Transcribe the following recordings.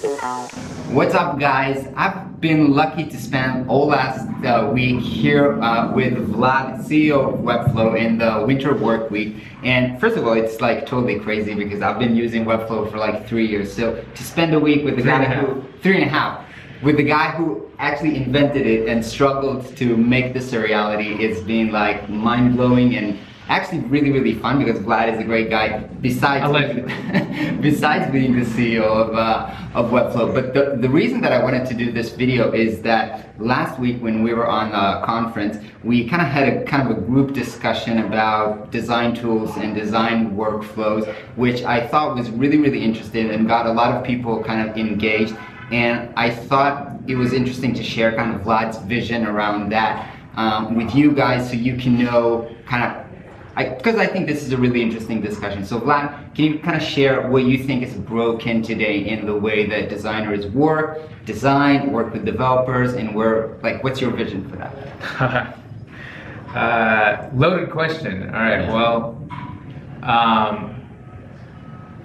What's up, guys? I've been lucky to spend all last week here with Vlad, CEO of Webflow, in the winter work week. And first of all, it's like totally crazy because I've been using Webflow for like 3 years. So to spend a week with the guy who, 3.5, with the guy who actually invented it and struggled to make this a reality, it's been like mind-blowing and actually really fun because Vlad is a great guy besides being the CEO of Webflow. But the reason that I wanted to do this video is that last week when we were on a conference, we kind of had a group discussion about design tools and design workflows, which I thought was really interesting and got a lot of people kind of engaged. And I thought it was interesting to share kind of Vlad's vision around that with you guys, so you can know kind of, because I think this is a really interesting discussion. So Vlad, can you kind of share what you think is broken today in the way that designers work with developers, and what's your vision for that? Loaded question. All right, yeah. Well,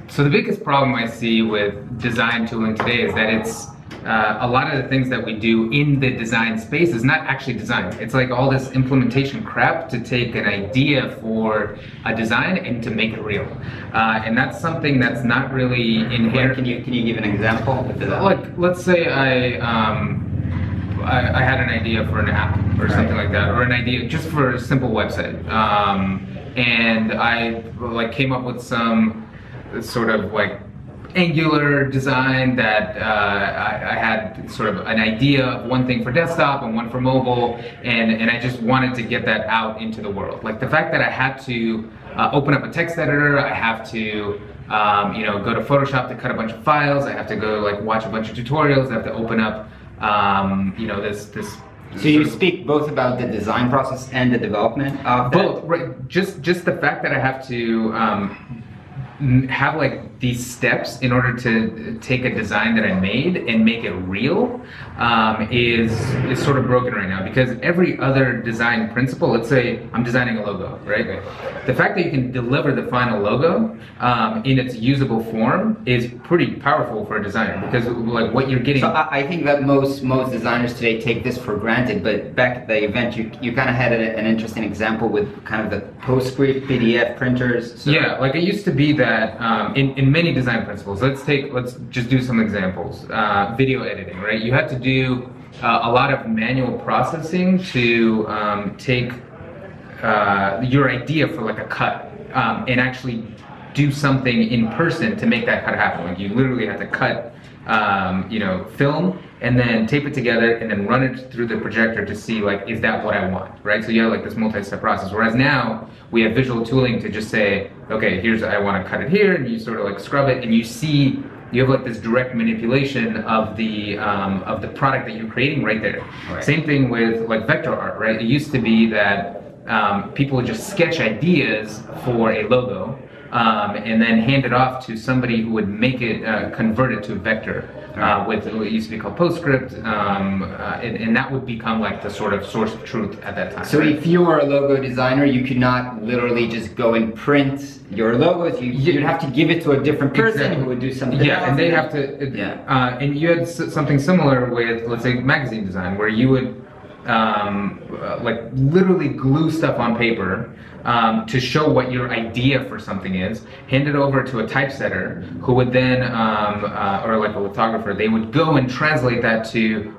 so the biggest problem I see with design tooling today is that it's a lot of the things that we do in the design space is not actually design. It's like all this implementation crap to take an idea for a design and to make it real. And that's something that's not really inherent. Can you give an example? Like, let's say I had an idea for an app or something like that, or an idea just for a simple website. And I came up with some sort of Angular design that I had sort of an idea of one thing for desktop and one for mobile, and I just wanted to get that out into the world. Like the fact that I had to open up a text editor, I have to go to Photoshop to cut a bunch of files, I have to go watch a bunch of tutorials, I have to open up this. So you speak both about the design process and the development of that? Both, right? Just the fact that I have to have these steps in order to take a design that I made and make it real is sort of broken right now, because every other design principle, let's say I'm designing a logo, right? The fact that you can deliver the final logo in its usable form is pretty powerful for a designer, because what you're getting. So I think that most designers today take this for granted, but back at the event you kind of had an interesting example with kind of the PostScript PDF printers. So. Yeah, it used to be that in many design principles, let's just do some examples. Video editing, right? You had to do a lot of manual processing to take your idea for a cut and actually do something in person to make that cut happen. You literally had to cut film and then tape it together and then run it through the projector to see is that what I want, right? So you have this multi-step process. Whereas now we have visual tooling to just say, okay, I want to cut it here, and you sort of scrub it, and you have this direct manipulation of the product that you're creating right there. Right. Same thing with vector art, right? It used to be that people would just sketch ideas for a logo and then hand it off to somebody who would make it, convert it to a vector with what used to be called PostScript, and that would become the sort of source of truth at that time. So if you were a logo designer, you could not literally just go and print your logos. You'd have to give it to a different person who would do something else. And they have to. And you had something similar with, let's say, magazine design, where you would literally glue stuff on paper to show what your idea for something is, hand it over to a typesetter who would then, or a lithographer, they would go and translate that to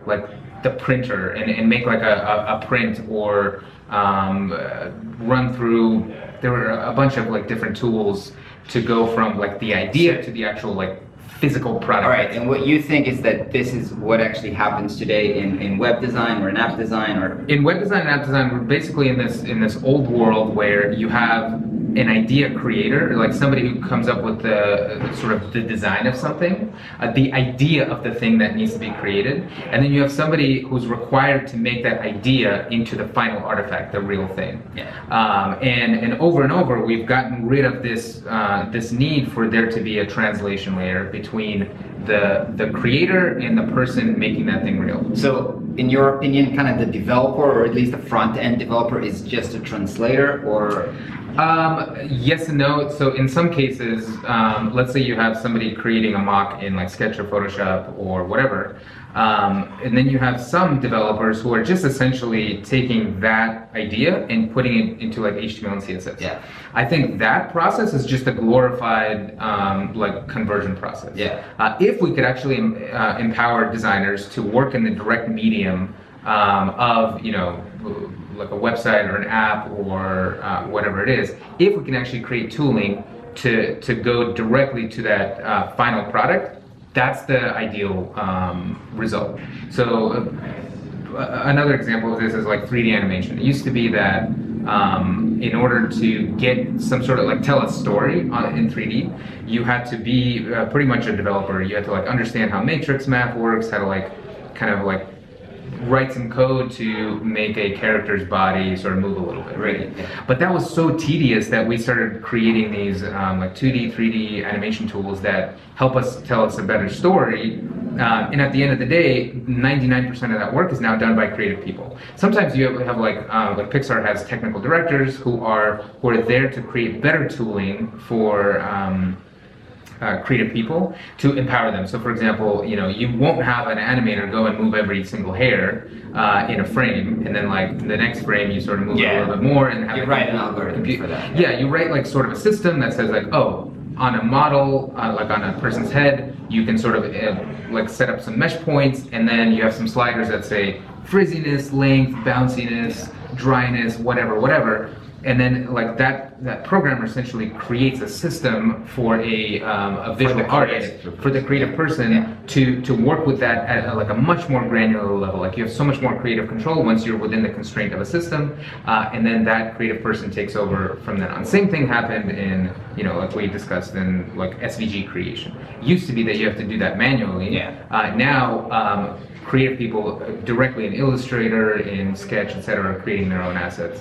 the printer and make a print, or run through, there were a bunch of different tools to go from the idea to the actual physical product. All right, and what you think is that this is what actually happens today in web design or in app design, or in web design and app design, we're basically in this old world where you have an idea creator, somebody who comes up with the sort of the design of something, the idea of the thing that needs to be created, and then you have somebody who's required to make that idea into the final artifact, the real thing. Yeah. And over we've gotten rid of this this need for there to be a translation layer between the creator and the person making that thing real. So in your opinion, kind of the developer, or at least the front-end developer, is just a translator, or? Yes and no. So in some cases, let's say you have somebody creating a mock in like Sketch or Photoshop or whatever, and then you have some developers who are just essentially taking that idea and putting it into like HTML and CSS. Yeah. I think that process is just a glorified like conversion process. Yeah. If we could actually empower designers to work in the direct medium of, you know, like a website or an app or whatever it is, if we can actually create tooling to go directly to that final product, that's the ideal result. So another example of this is like 3D animation. It used to be that in order to get some sort of like tell a story in 3D, you had to be pretty much a developer. You had to like understand how matrix math works, how to like kind of like write some code to make a character's body sort of move a little bit, right? But that was so tedious that we started creating these like 2D, 3D animation tools that help us tell us a better story. And at the end of the day, 99% of that work is now done by creative people. Sometimes you have like Pixar has technical directors who are there to create better tooling for creative people to empower them. So for example, you know, you won't have an animator go and move every single hair in a frame, and then like the next frame you sort of move it a little bit more and have you write an algorithm for that. Yeah, you write like sort of a system that says like, oh, on a model, like on a person's head, you can sort of like set up some mesh points, and then you have some sliders that say frizziness, length, bounciness, dryness, whatever. And then like that programmer essentially creates a system for a visual artist, for the creative person to work with that at like a much more granular level. Like you have so much more creative control once you're within the constraint of a system, and then that creative person takes over from then on. Same thing happened in, you know, like we discussed in like SVG creation. It used to be that you have to do that manually. Now creative people directly in Illustrator, in Sketch, etc., are creating their own assets.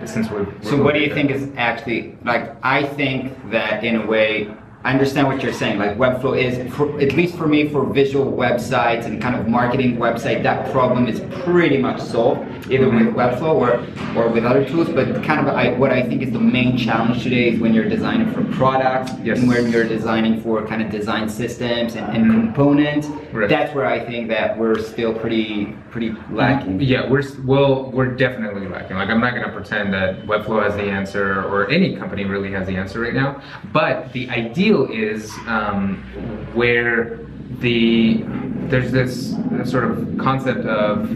So what do you think is actually, like, I think that in a way, I understand what you're saying, like Webflow is, at least for me, for visual websites and kind of marketing website, that problem is pretty much solved, either with Webflow or with other tools, but kind of what I think is the main challenge today is when you're designing for products, and when you're designing for kind of design systems and components, that's where I think that we're still pretty lacking. Yeah, we're definitely lacking. Like, I'm not going to pretend that Webflow has the answer, or any company really has the answer right now, but the ideal is where there's this sort of concept of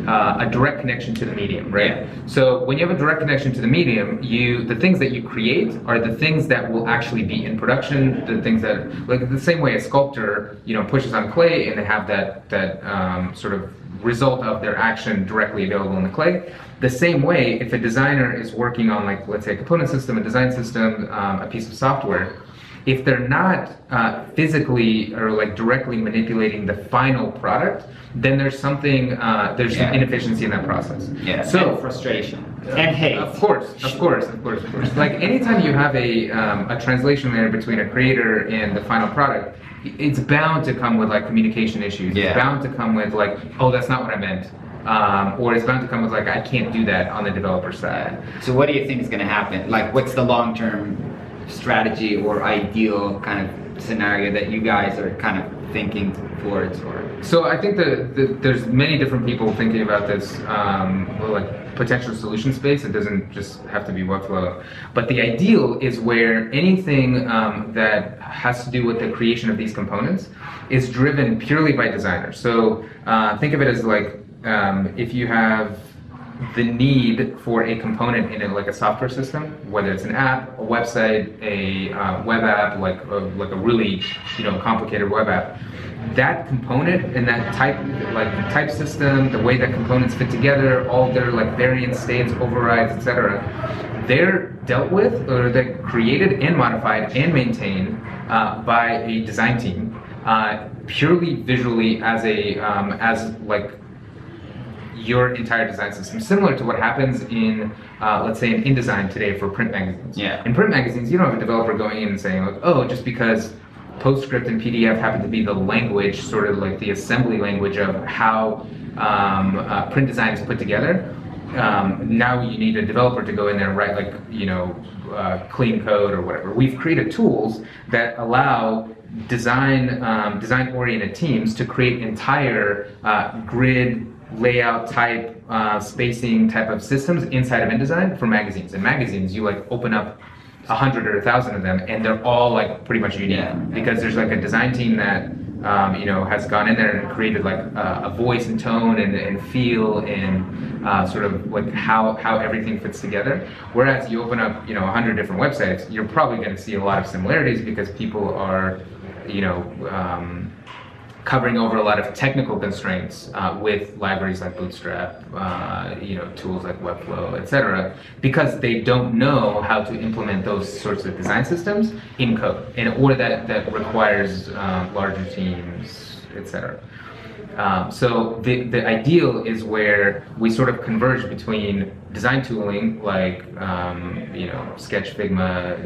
a direct connection to the medium, right? So when you have a direct connection to the medium, the things that you create are the things that will actually be in production, the things that, like the same way a sculptor, you know, pushes on clay and they have that sort of result of their action directly available in the clay. The same way, if a designer is working on, like, let's say a component system, a design system, a piece of software, if they're not physically or like directly manipulating the final product, then there's something, there's some inefficiency in that process. So and frustration and hate. Of course. Like anytime you have a translation layer between a creator and the final product, it's bound to come with like communication issues. It's bound to come with like, oh, that's not what I meant. Or it's bound to come with like, I can't do that on the developer side. So what do you think is going to happen? Like, what's the long-term strategy or ideal kind of scenario that you guys are kind of thinking towards? Or so I think that there's many different people thinking about this like potential solution space. It doesn't just have to be Webflow, but the ideal is where anything that has to do with the creation of these components is driven purely by designers. So think of it as like if you have the need for a component in like a software system, whether it's an app, a website, a web app, like a really, you know, complicated web app, that component and that type system, the way that components fit together, all their like variant states, overrides, etc., they're dealt with, or they're created and modified and maintained by a design team, purely visually as like your entire design system, similar to what happens in, let's say, in InDesign today for print magazines. In print magazines, you don't have a developer going in and saying, like, oh, just because PostScript and PDF happen to be the language, sort of like the assembly language of how print design is put together. Now you need a developer to go in there and write like, clean code or whatever. We've created tools that allow design-oriented teams to create entire grid layout type, spacing type of systems inside of InDesign for magazines. In magazines, you like open up 100 or 1,000 of them, and they're all like pretty much unique because there's like a design team that has gone in there and created like a voice and tone and feel and sort of like how everything fits together. Whereas you open up 100 different websites, you're probably going to see a lot of similarities because people are covering over a lot of technical constraints with libraries like Bootstrap, tools like Webflow, etc., because they don't know how to implement those sorts of design systems in code in a way that requires larger teams, etc. So the ideal is where we sort of converge between design tooling like Sketch, Figma,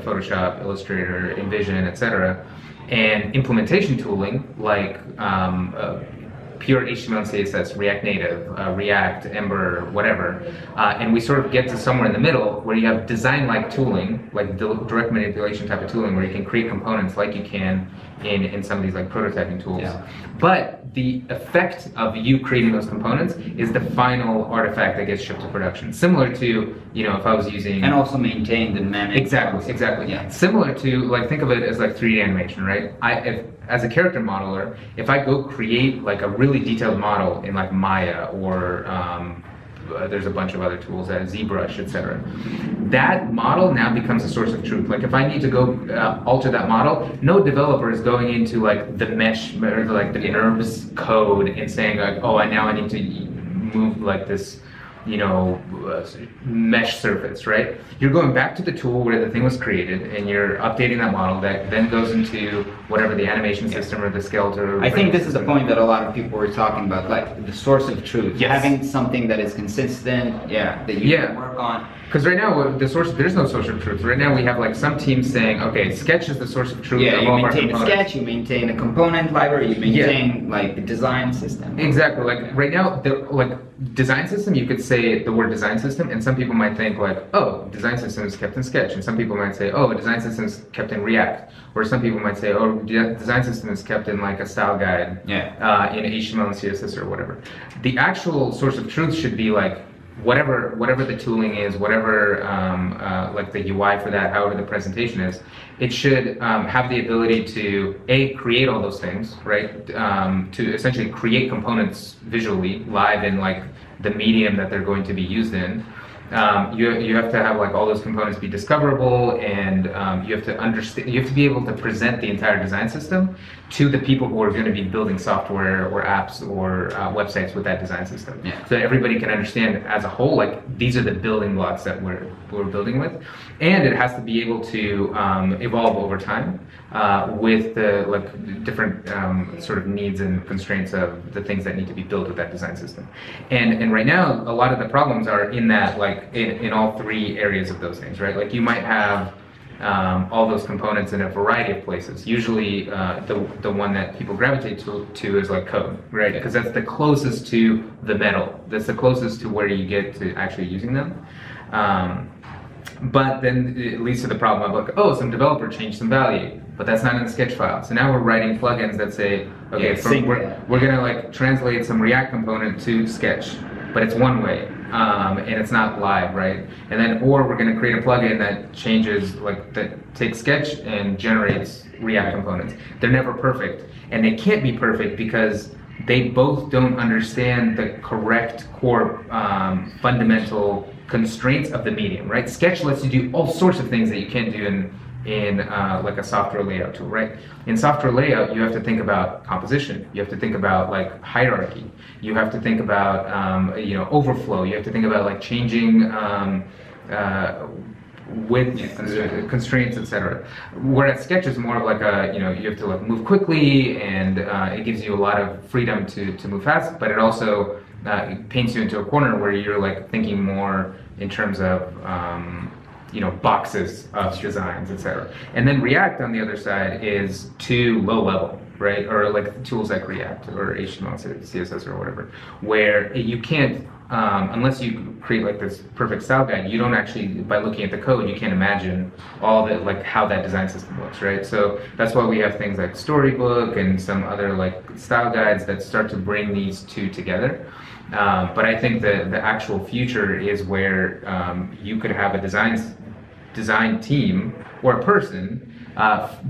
Photoshop, Illustrator, InVision, etc., and implementation tooling like pure HTML and CSS, React Native, React, Ember, whatever. And we sort of get to somewhere in the middle where you have design-like tooling, like direct manipulation type of tooling, where you can create components like you can in some of these like prototyping tools. Yeah. But the effect of you creating those components is the final artifact that gets shipped to production. Similar to, if I was using... And also maintained and managed. Exactly. Yeah. Similar to, like, think of it as like 3D animation, right? As a character modeler, if I go create like a really detailed model in like Maya or there's a bunch of other tools, ZBrush, etc. That model now becomes a source of truth. Like if I need to go alter that model, no developer is going into like the mesh or like the NURBS code and saying like, oh, now I need to move like this, mesh surface, right? You're going back to the tool where the thing was created and you're updating that model that then goes into whatever the animation system or the skeleton. I think this is the point that a lot of people were talking about, like the source of truth. Yes. Having something that is consistent, that you can work on. Because right now, there's no source of truth. Right now we have like some teams saying, okay, Sketch is the source of truth. Yeah, you maintain a Sketch, you maintain a component library, you maintain like the design system. Exactly. Like right now, design system, you could say the word design system, and some people might think like, oh, design system is kept in Sketch, and some people might say, oh, design system is kept in React, or some people might say, oh, design system is kept in like a style guide, in HTML and CSS or whatever. The actual source of truth should be like whatever the tooling is, whatever like the UI for that, however the presentation is, it should have the ability to create all those things, right? To essentially create components visually live in like the medium that they're going to be used in. You have to have like all those components be discoverable, and you have to understand. You have to be able to present the entire design system to the people who are going to be building software or apps or websites with that design system. Yeah. So that everybody can understand as a whole, like these are the building blocks that we're building with, and it has to be able to evolve over time with the like different sort of needs and constraints of the things that need to be built with that design system. And right now, a lot of the problems are in that, like in all three areas of those things, right? Like you might have all those components in a variety of places. Usually the one that people gravitate to is like code, right? Because that's the closest to the metal. That's the closest to where you get to actually using them. But then it leads to the problem of like, oh, some developer changed some value, but that's not in the Sketch file. So now we're writing plugins that say, okay, we're gonna like translate some React component to Sketch, but it's one way. And it's not live, right? And then, or we're going to create a plugin that changes, like that takes Sketch and generates React components. They're never perfect, and they can't be perfect because they both don't understand the correct core fundamental constraints of the medium, right? Sketch lets you do all sorts of things that you can't do in like a software layout tool, right? In software layout, you have to think about composition. You have to think about like hierarchy. You have to think about overflow. You have to think about like changing width constraints, etc. Whereas Sketch is more of like a you have to like move quickly, and it gives you a lot of freedom to move fast, but it also paints you into a corner where you're like thinking more in terms of boxes of designs, etc. And then React on the other side is too low level, right? Or like tools like React or HTML, CSS or whatever, where you can't, unless you create like this perfect style guide, you don't actually, by looking at the code, you can't imagine all the, like how that design system looks, right? So that's why we have things like Storybook and some other like style guides that start to bring these two together. But I think that the actual future is where you could have a design team or a person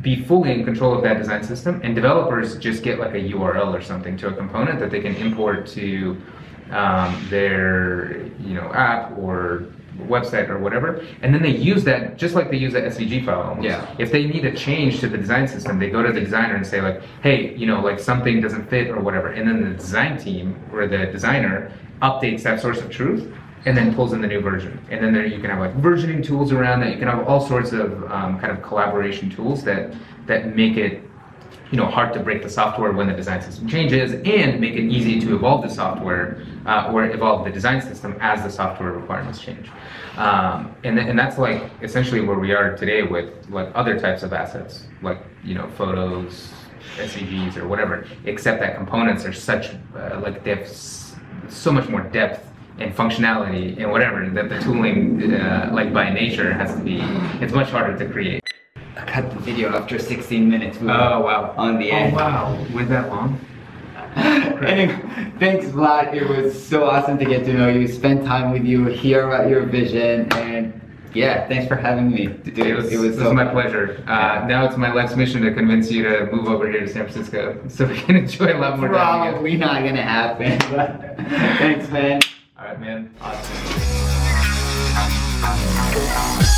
be fully in control of that design system, and developers just get like a URL or something to a component that they can import to their app or website or whatever, and then they use that just like they use an SVG file almost. Yeah. If they need a change to the design system, they go to the designer and say like, hey, like something doesn't fit or whatever, and then the design team or the designer updates that source of truth and then pulls in the new version. And then there you can have like versioning tools around that. You can have all sorts of kind of collaboration tools that make it hard to break the software when the design system changes, and make it easy to evolve the software or evolve the design system as the software requirements change. And that's like essentially where we are today with like other types of assets, like photos, SVGs or whatever, except that components are such like they have so much more depth and functionality and whatever that the tooling like by nature has to be, it's much harder to create. I cut the video after 16 minutes. Oh wow. On the end. Oh wow. Went that long? Anyway, thanks Vlad. It was so awesome to get to know you, spend time with you, hear about your vision, and yeah, thanks for having me. It was my pleasure. Now it's my life's mission to convince you to move over here to San Francisco so we can enjoy a lot more time. Probably not gonna happen, but thanks man. Alright man. Awesome.